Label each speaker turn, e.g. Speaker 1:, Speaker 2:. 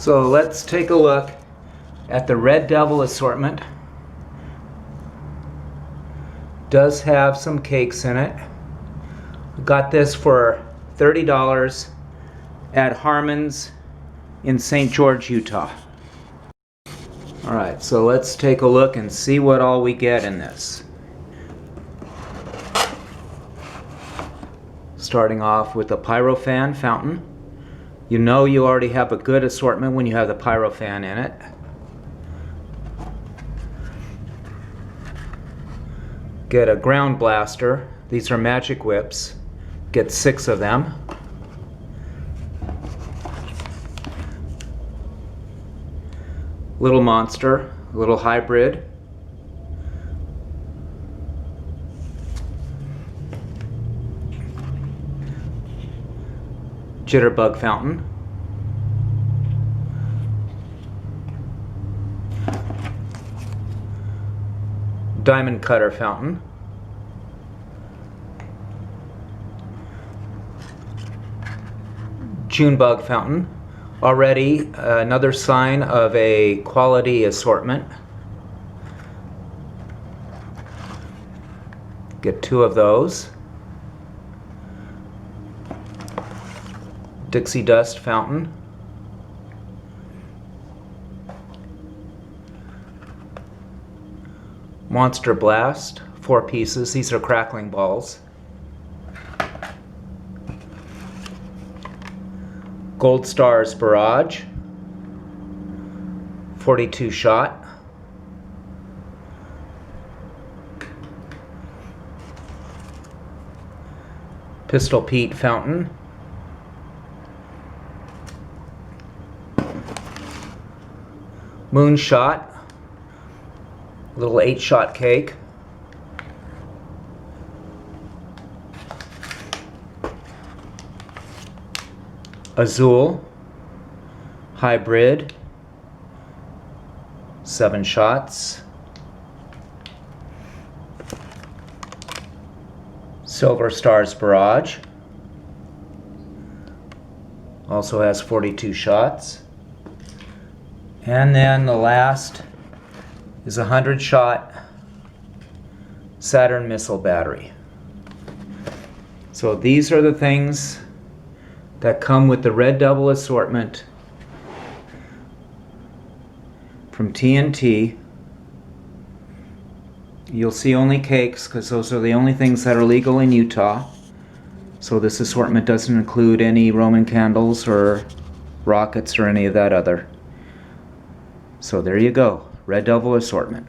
Speaker 1: So let's take a look at the Red Devil assortment. Does have some cakes in it. Got this for $30 at Harmons in St. George, Utah. Alright, so let's take a look and see what all we get in this. Starting off with the Pyrofan fountain. You know you already have a good assortment when you have the Pyrofan in it. Get a ground blaster. These are magic whips. Get 6 of them. Little monster, little hybrid. Jitterbug fountain. Diamond cutter fountain. Junebug fountain. Already another sign of a quality assortment. Get 2 of those. Dixie Dust fountain. Monster Blast, 4 pieces. These are crackling balls. Gold Stars Barrage, 42 shot. Pistol Pete fountain. Moonshot, little 8-shot cake. Azul, hybrid, 7 shots. Silver Stars Barrage, also has 42 shots. And then the last is a 100-shot Saturn missile battery. So these are the things that come with the Red Devil assortment from TNT. You'll see only cakes because those are the only things that are legal in Utah. So this assortment doesn't include any Roman candles or rockets or any of that other. So there you go, Red Devil assortment.